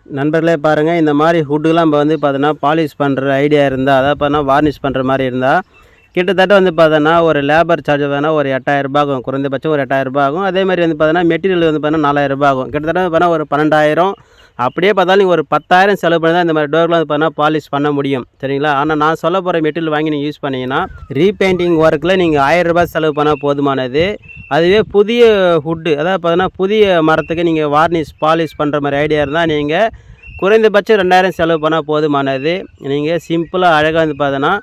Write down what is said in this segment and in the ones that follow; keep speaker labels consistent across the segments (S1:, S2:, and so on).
S1: நண்பர்களே பாருங்கள், இந்த மாதிரி ஹுட்டுலாம் நம்ம வந்து பார்த்தோன்னா பாலிஷ் பண்ணுற ஐடியா இருந்தால், அதாவது பார்த்தோன்னா வார்னிஷ் பண்ணுற மாதிரி இருந்தால் கிட்டத்தட்ட வந்து பார்த்தோன்னா ஒரு லேபர் சார்ஜ் வேணால் ஒரு 8000 ஆகும். குறைந்தபட்சம் ஒரு 8000 ஆகும். அதேமாதிரி வந்து பார்த்தோன்னா மெட்டீரியல் வந்து பார்த்தோன்னா 4000 ஆகும். கிட்டத்தட்ட பார்த்தோன்னா ஒரு 12,000. அப்படியே பார்த்தாலும் நீங்கள் ஒரு 10,000 செலவு பண்ணி தான் இந்த மாதிரி டோர்லாம் வந்து பார்த்தோன்னா பாலிஷ் பண்ண முடியும். சரிங்களா? ஆனால் நான் சொல்ல போகிற மெட்டீரியல் வாங்கி நீங்கள் யூஸ் பண்ணிங்கன்னா ரீபெயிண்டிங் ஒர்க்கில் நீங்கள் 1000 செலவு பண்ணால் போதுமானது. அதுவே புதிய ஹுட்டு, அதாவது பார்த்தோன்னா புதிய மரத்துக்கு நீங்கள் வார்னிஷ் பாலிஷ் பண்ணுற மாதிரி ஐடியா இருந்தால் நீங்கள் குறைந்தபட்சம் 2000 செலவு பண்ணால் போதுமானது. நீங்கள் சிம்பிளாக அழகாக வந்து பார்த்தோன்னா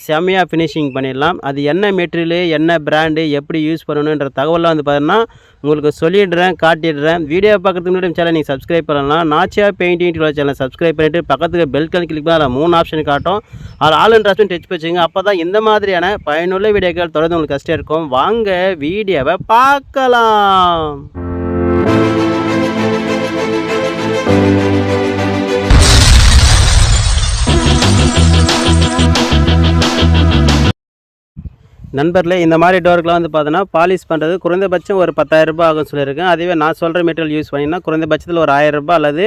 S1: செம்மையாக ஃபினிஷிங் பண்ணிடலாம். அது என்ன மெட்டீரியலு, என்ன பிராண்டு, எப்படி யூஸ் பண்ணணுன்ற தகவலாம் வந்து பார்த்தோன்னா உங்களுக்கு சொல்லிடுறேன், காட்டிடுறேன். வீடியோ பார்க்குறதுக்கு முன்னாடி சேனல் நீங்கள் சப்ஸ்கிரைப் பண்ணலாம். நாச்சியா பெயிண்டிங் சேனல் சப்ஸ்கிரைப் பண்ணிவிட்டு பக்கத்துக்கு பெல் கிளிக் பண்ணால் அதில் 3 ஆப்ஷன் காட்டும். அதில் ஆல் அண்ட் ஆப்ஷன் டச் வச்சுங்க. அப்போ தான் இந்த மாதிரியான பயனுள்ள வீடியோக்கள் தொடர்ந்து உங்களுக்கு கஷ்டம் இருக்கும். வாங்க வீடியோவை பார்க்கலாம். நண்பர்களே, இந்த மாதிரி டோருக்குலாம் வந்து பார்த்தோன்னா பாலிஷ் பண்ணுறது குறைந்தபட்சம் ஒரு 10,000 ஆகும் சொல்லியிருக்கேன். அதுவே நான் சொல்கிற மெட்டீரியல் யூஸ் பண்ணிங்கன்னா குறைந்தபட்சத்தில் ஒரு 1000 அல்லது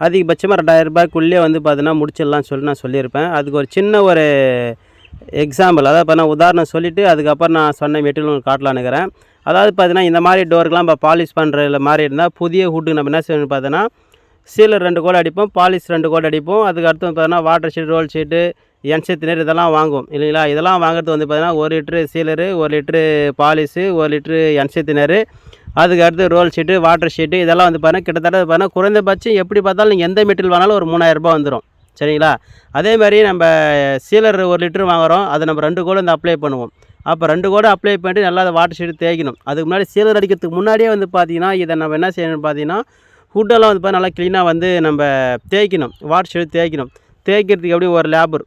S1: அதிகபட்சமாக 2000 வந்து பார்த்தோன்னா முடிச்சிடலாம்னு சொல்லி நான் சொல்லியிருப்பேன். அதுக்கு ஒரு சின்ன ஒரு எக்ஸாம்பிள், அதாவது பார்த்தா உதாரணம் சொல்லிவிட்டு அதுக்கப்புறம் நான் சொன்ன மெட்டீரியல் உங்களுக்கு காட்டலான்னுக்கிறேன். அதாவது பார்த்தீங்கன்னா இந்த மாதிரி டோருக்குலாம் இப்போ பாலிஷ் பண்ணுற மாதிரி இருந்தால் புதிய ஹுட்டுக்கு நம்ம என்ன செய்யணும்னு பார்த்தோன்னா சீலர் 2 கோட் அடிப்போம், பாலிஷ் 2 கோட் அடிப்போம். அதுக்கு அடுத்து பார்த்தோன்னா water sheet, roll sheet, NC thinner இதெல்லாம் வாங்குவோம் இல்லைங்களா? இதெல்லாம் வாங்குறது வந்து பார்த்தீங்கன்னா 1 litre sealer, 1 litre polish, 1 litre NC thinner, அதுக்கு அடுத்து ரோல் ஷீட்டு, வாட்டர் ஷீட்டு இதெல்லாம் வந்து பார்த்தீங்கன்னா கிட்டத்தட்ட பார்த்தீங்கன்னா குறைந்தபட்சம் எப்படி பார்த்தாலும் நீங்கள் எந்த மெட்டீரியல் வாங்கினாலும் ஒரு 3000 வந்துடும். சரிங்களா? அதே மாதிரி நம்ம சீலர் 1 லிட்ரு வாங்குகிறோம், அதை நம்ம 2 கோடு வந்து அப்ளை பண்ணுவோம். அப்போ 2 கோடு அப்ளை பண்ணிட்டு நல்லா அதை வாட்டர் ஷீட்டு தேய்க்கணும். அதுக்கு முன்னாடி சீலர் அடிக்கிறதுக்கு முன்னாடியே வந்து பார்த்தீங்கன்னா இதை நம்ம என்ன செய்யணும்னு பார்த்தீங்கன்னா ஹுட்டெல்லாம் வந்து பார்த்தா நல்லா க்ளீனாக வந்து நம்ம தேய்க்கணும், வாட்டர் ஷீட்டு தேய்க்கணும். தேய்க்கிறதுக்கு எப்படியும் ஒரு லேபர்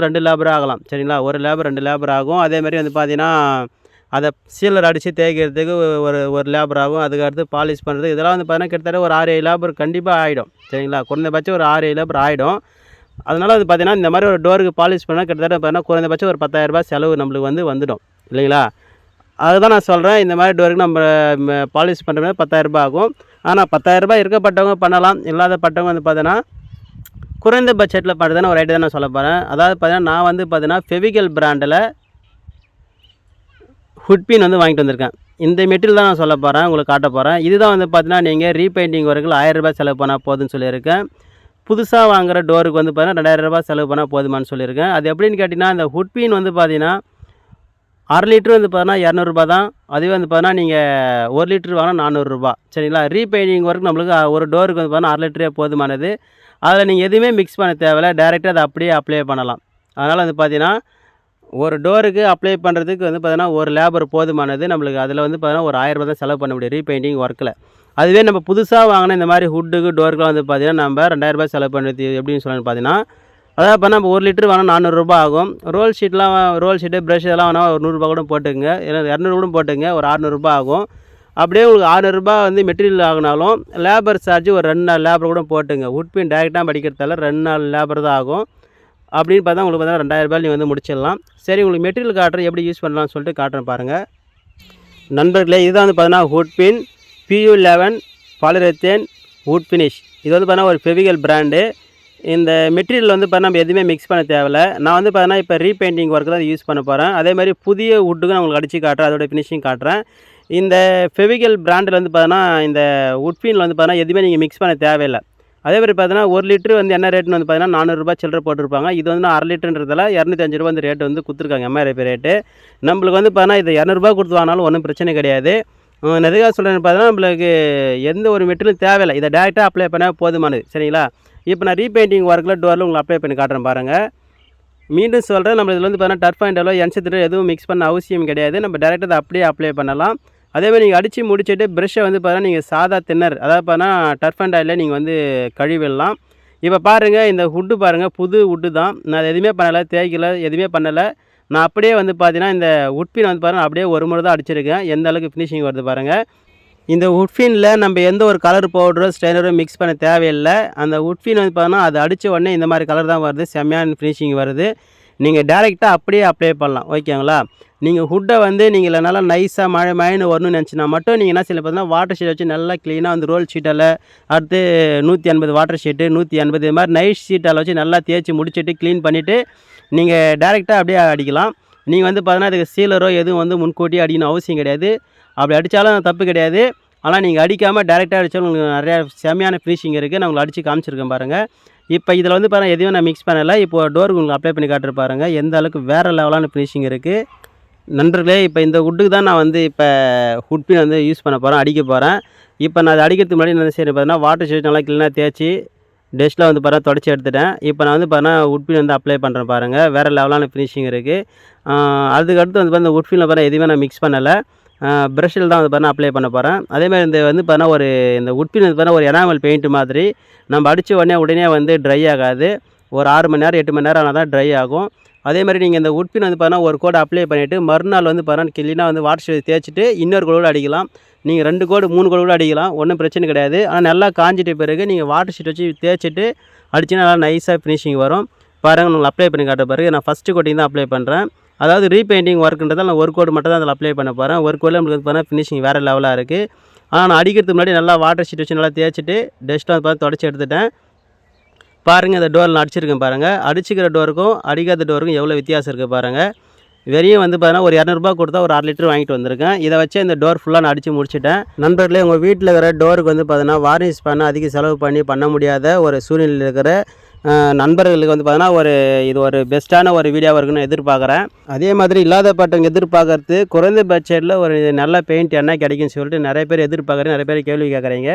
S1: 2 லேபர் ஆகலாம். சரிங்களா? ஒரு லேபர் 2 லேபர் ஆகும். அதேமாதிரி வந்து பார்த்தீங்கன்னா அதை சீலர் அடித்து தேய்க்கிறதுக்கு ஒரு லேபர் ஆகும். அதுக்கு அடுத்து பாலிஷ் பண்ணுறது இதெல்லாம் வந்து பார்த்தீங்கன்னா கிட்டத்தட்ட ஒரு 6-7 லேபர் கண்டிப்பாக ஆகிடும். சரிங்களா? குறைந்தபட்சம் ஒரு 6-7 லேபர் ஆகிடும். அதனால் வந்து பார்த்தீங்கன்னா இந்த மாதிரி ஒரு டோருக்கு பாலிஷ் பண்ணால் கிட்டத்தட்ட பார்த்தீங்கன்னா குறைந்தபட்சம் ஒரு 10,000 செலவு நம்மளுக்கு வந்துடும் இல்லைங்களா? அதுதான் நான் சொல்கிறேன். இந்த மாதிரி டோருக்கு நம்ம பாலிஷ் பண்ணுற மாதிரி 10,000 ஆகும். ஆனால் 10,000 இருக்கப்பட்டவங்க பண்ணலாம், இல்லாதப்பட்டவங்க வந்து பார்த்தீங்கன்னா குறைந்த பட்ஜெட்டில் பண்ணுறதுன்னு ஒரு ஐடியா தான் நான் சொல்ல போகிறேன். அதாவது பார்த்தீங்கன்னா நான் வந்து பார்த்தீங்கன்னா ஃபெவிகல் பிராண்டில் wudfin வந்து வாங்கிட்டு வந்திருக்கேன். இந்த மெட்டீரியல் தான் நான் சொல்ல போகிறேன், உங்களுக்கு காட்ட போகிறேன். இதுதான் வந்து பார்த்தீங்கன்னா நீங்கள் ரீபெயிண்டிங் ஒர்க்கில் 1000 செலவு பண்ணால் போதுன்னு சொல்லியிருக்கேன். புதுசாக வாங்குகிற டோருக்கு வந்து பார்த்தீங்கன்னா 2000 செலவு பண்ணால் போதுமான்னு சொல்லியிருக்கேன். அது எப்படின்னு கேட்டிங்கன்னா இந்த wudfin வந்து பார்த்தீங்கன்னா 1/2 லிட்ரு வந்து பார்த்தீங்கன்னா 200 தான். அதுவே வந்து பார்த்தீங்கன்னா நீங்கள் 1 லிட்ரு வாங்கினா 400. சரிங்களா? ரீபெயிண்டிங் ஒர்க் நம்மளுக்கு ஒரு டோருக்கு வந்து பார்த்தீங்கன்னா 1/2 லிட்டரே போதுமானது. அதில் நீங்கள் எதுவுமே மிக்ஸ் பண்ண தேவையில்ல, டைரெக்டாக அதை அப்படியே அப்ளை பண்ணலாம். அதனால் வந்து பார்த்தீங்கன்னா ஒரு டோருக்கு அப்ளை பண்ணுறதுக்கு வந்து பார்த்தீங்கன்னா ஒரு லேபர் போதுமானது. நம்மளுக்கு அதில் வந்து பார்த்தீங்கன்னா ஒரு 1000 தான் செலவு பண்ண முடியும் ரீபெயிண்டிங் ஒர்க்கில். அதுவே நம்ம புதுசாக வாங்கின இந்த மாதிரி ஹுட்டுக்கு டோருக்குலாம் வந்து பார்த்தீங்கன்னா நம்ம 2000 செலவு பண்ணுறது எப்படின்னு சொல்லணும்னு பார்த்தீங்கன்னா அதாவது இப்போ நம்ம 1 லிட்ரு வாங்கினா 400 ஆகும். ரோல் ஷீட்டு, ப்ரஷ் இதெல்லாம் வேணால் ஒரு 100 கூட போட்டுங்க, இல்லை 200 கூட போட்டுங்க, ஒரு 600 ஆகும். அப்படியே உங்களுக்கு 600 வந்து மெட்டீரியல் ஆகினாலும் லேபர் சார்ஜ் ஒரு 2-4 லேபர் கூட போட்டுங்க. wudfin டேரெக்டாக படிக்கிறதால 2-4 லேபர் தான் ஆகும். அப்படின்னு பார்த்தா உங்களுக்கு பார்த்தா 2000 நீங்கள் வந்து முடிச்சிடலாம். சரி, உங்களுக்கு மெட்டீரியல் காட்டுறேன், எப்படி யூஸ் பண்ணலாம்னு சொல்லிட்டு காட்டுறேன் பாருங்கள். நண்பர்களே, இதுதான் வந்து பார்த்தீங்கன்னா wudfin PU11 பாலிரத்தேன் wood finish. இது வந்து பார்த்தீங்கன்னா ஒரு ஃபெவிகல் பிராண்டு. இந்த மெட்டீரியல் வந்து பார்த்தா நம்ம எதுவுமே மிக்ஸ் பண்ண தேவையில்ல. நான் வந்து பார்த்தீங்கன்னா இப்போ ரீபெயிண்டிங் ஒர்க்கு தான் யூஸ் பண்ண போகிறேன். அதே மாதிரி புதிய வுட்டுக்கு நான் உங்களுக்கு அடித்து காட்டுறேன், அதோட ஃபினிஷிங் காட்டுறேன். இந்த ஃபெவிகல் பிராண்டில் வந்து பார்த்தீங்கன்னா இந்த wudfinல் வந்து பார்த்தீங்கன்னா எதுவுமே நீங்கள் மிக்ஸ் பண்ண தேவையில்லை. அதே மாதிரி பார்த்தீங்கன்னா 1 லிட்ரு வந்து என்ன ரேட்டுன்னு வந்து பார்த்தீங்கன்னா 400 சில்லறை போட்டிருப்பாங்க. இது வந்து 1/2 லிட்டருன்றதால 205 இந்த ரேட்டு வந்து கொடுத்துருக்காங்க, MRP ரேட்டு. நம்மளுக்கு வந்து பார்த்தீங்கன்னா இது 200 கொடுத்து வாங்கினாலும் ஒன்றும் பிரச்சனை கிடையாது. நிறையா சொல்கிறேன்னு பார்த்தீங்கன்னா நம்மளுக்கு எந்த ஒரு மெட்டீரியலும் தேவையில்லை, இதை டேரெக்டாக அப்ளை பண்ணால் போதுமானது. சரிங்களா? இப்போ நான் ரீபெயிண்டிங் ஒர்க்கில் டோரில் உங்களுக்கு அப்ளை பண்ணி காட்டுறேன் பாருங்கள். மீண்டும் சொல்கிறேன், நம்ம இதில் வந்து பார்த்தீங்கன்னா டர்ஃப் அண்ட் எல்லோ என்சி தினர் எதுவும் மிக்ஸ் பண்ண அவசியம் கிடையாது. நம்ம டேரெக்டாக அதை அப்படியே அப்ளை பண்ணலாம். அதேமாதிரி நீங்கள் அடித்து முடிச்சுட்டு ப்ரெஷ்ஷை வந்து பார்த்தீங்கன்னா நீங்கள் சாதா தின்னர், அதாவது பார்த்தீங்கன்னா டர்ஃப் அண்ட் ஆயிலில் நீங்கள் வந்து கழுவிடலாம். இப்போ பாருங்கள், இந்த ஹுட்டு பாருங்கள், புது ஹுட்டு தான். நான் எதுவுமே பண்ணலை, தேய்க்கலை, எதுவுமே பண்ணலை. நான் அப்படியே வந்து பார்த்தீங்கன்னா இந்த wudfin வந்து பாருங்கள் அப்படியே ஒரு முறை தான் அடிச்சிருக்கேன். எந்த அளவுக்கு ஃபினிஷிங் வருது பாருங்கள். இந்த wudfinல நம்ம எந்த ஒரு கலர் பவுடரோ ஸ்ட்ரெயினரோ மிக்ஸ் பண்ண தேவையில்லை. அந்த wudfin வந்து பார்த்தீங்கன்னா அது அடித்த உடனே இந்த மாதிரி கலர் தான் வருது, செம்மையான ஃபினிஷிங் வருது. நீங்கள் டேரெக்டாக அப்படியே அப்ளை பண்ணலாம். ஓகேங்களா? நீங்கள் ஹுட்டை வந்து நீங்கள் நல்லா நைஸாக மழைன்னு வரணும்னு நினச்சினா மட்டும் நீங்கள் என்ன செய்யலாம் பார்த்தீங்கன்னா வாட்டர் ஷீட் வச்சு நல்லா க்ளீனாக வந்து ரோல் ஷீட்டால் அடுத்து 180 வாட்டர் ஷீட்டு 180 இது மாதிரி நைஸ் ஷீட்டால் வச்சு நல்லா தேய்ச்சி முடிச்சுட்டு க்ளீன் பண்ணிவிட்டு நீங்கள் டேரெக்டாக அப்படியே அடிக்கலாம். நீங்கள் வந்து பார்த்தீங்கன்னா அதுக்கு சீலரோ எதுவும் வந்து முன்கூட்டியே அடிக்கணும் அவசியம் கிடையாது. அப்படி அடித்தாலும் தப்பு கிடையாது. ஆனால் நீங்கள் அடிக்காமல் டேரெக்டாக அடித்தாலும் உங்களுக்கு நிறையா செமையான ஃபினிஷிங் இருக்குது. நான் உங்களுக்கு அடித்து காமிச்சிருக்கேன் பாருங்கள். இப்போ இதில் வந்து பாருங்கள் எதுவும் நான் மிக்ஸ் பண்ணலை. இப்போது டோருக்கு உங்களுக்கு அப்ளை பண்ணி காட்டுற பாருங்கள் எந்த அளவுக்கு வேறு லெவலான ஃபினிஷிங் இருக்குது. நண்பர்களே, இப்போ இந்த வுட்டுக்கு தான் நான் வந்து இப்போ வுட்பின் வந்து யூஸ் பண்ண போகிறேன், அடிக்க போகிறேன். இப்போ நான் அதை அடிக்கிறதுக்கு முன்னாடி என்ன செய்யறேன் பார்த்தீங்கன்னா வாட்டர் ஷீட் நல்லா க்ளீனாக தேய்ச்சி டஸ்ட்டில் வந்து பாருங்கள் தொடச்சி எடுத்துட்டேன். இப்போ நான் வந்து பாருங்கள் வுட்பின் வந்து அப்ளை பண்ணுறேன் பாருங்கள். வேறு லெவலான ஃபினிஷிங் இருக்குது. அதுக்கடுத்து வந்து பாருங்கள் வுட்பினில் பாருங்கள் எதுவுமே நான் மிக்ஸ் பண்ணலை. ப்ரஷ்ஷில் தான் வந்து பாருங்கள் அப்ளை பண்ண போகிறேன். அதேமாதிரி இந்த வந்து பாருங்கள் இந்த வுட்பின் வந்து பாருங்கள் ஒரு எனாமல் பெயிண்ட் மாதிரி நம்ம அடித்த உடனே வந்து ட்ரை ஆகாது. ஒரு 6 மணி நேரம் 8 மணி நேரம் ஆனால் தான் ட்ரை ஆகும். அதேமாதிரி நீங்கள் இந்த வுட்பின் வந்து பாருங்கள் ஒரு கோடு அப்ளை பண்ணிவிட்டு மறுநாள் வந்து பாருங்கள் க்ளீனாக வந்து வாட்டர் ஷீட் தேய்ச்சிட்டு இன்னொரு கோடு கூட அடிக்கலாம். நீங்கள் 2 கோடு 3 கோடு கூட அடிக்கலாம், ஒன்றும் பிரச்சனை கிடையாது. ஆனால் நல்லா காஞ்சிட்ட பிறகு நீங்கள் வாட்டர் ஷீட் வச்சு தேய்ச்சிட்டு அடிச்சிங்கன்னா நல்லா நைஸாக ஃபினிஷிங் வரும். பாருங்கள் உங்களுக்கு அப்ளை பண்ணி காட்ட பிறகு நான் ஃபஸ்ட்டு கோட்டிங் தான் அப்ளை பண்ணுறேன். அதாவது ரீபெயிண்டிங் ஒர்க்குன்றதால் நான் ஒரு கோடு மட்டும் தான் அதில் அப்ளை பண்ண போகிறேன். ஒரு கோடில் நம்மளுக்கு வந்து பாருங்கள் ஃபினிஷிங் வேறு லெவலாக இருக்குது. ஆனால் நான் அடிக்கிறதுக்கு முன்னாடி நல்லா வாட்டர் ஷீட் வச்சு நல்லா தேய்ச்சிட்டு டஸ்ட்டை வந்து பார்த்து தொடச்சி எடுத்துட்டேன். பாருங்கள் இந்த டோரில் நான் அடிச்சிருக்கேன் பாருங்கள். அடிச்சுக்கிற டோருக்கும் அடிக்காத டோருக்கும் எவ்வளோ வித்தியாசம் இருக்குது பாருங்கள். வெறியும் வந்து பார்த்தீங்கன்னா ஒரு 200 கொடுத்தா ஒரு 1/2 லிட்டர் வாங்கிட்டு வந்திருக்கேன். இதை வச்சு இந்த டோர் ஃபுல்லாக நான் அடித்து முடிச்சிட்டேன். நண்பர்களே, உங்கள் வீட்டில் இருக்கிற டோருக்கு வந்து பார்த்தீங்கன்னா வார்னிஷ் பண்ண அதிக செலவு பண்ண முடியாத ஒரு சூழ்நிலையில் இருக்கிற நண்பர்களுக்கு வந்து பார்த்தீங்கன்னா இது ஒரு பெஸ்ட்டான ஒரு வீடியோவாக இருக்குன்னு எதிர்பார்க்குறேன். அதே மாதிரி இல்லாதப்பட்டவங்க எதிர்பார்க்கறது குறைந்த பட்ஜெட்டில் ஒரு நல்ல பெயிண்ட் என்ன கிடைக்குன்னு சொல்லிட்டு நிறைய பேர் எதிர்பார்க்குறேன், நிறைய பேர் கேள்வி கேட்குறீங்க.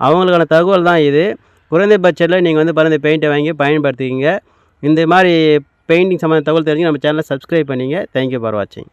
S1: அவங்களுக்கான தகவல் தான் இது. குறைந்த பட்ஜெட்டில் நீங்கள் வந்து பாருங்கள் இந்த பெயிண்ட்டை வாங்கி பயன்படுத்திக்கிங்க. இந்த மாதிரி பெயிண்டிங் சம்மந்த தகவல் தெரிஞ்சு நம்ம சேனலை சப்ஸ்கிரைப் பண்ணிங்க. தேங்க்யூ ஃபார் வாட்சிங்.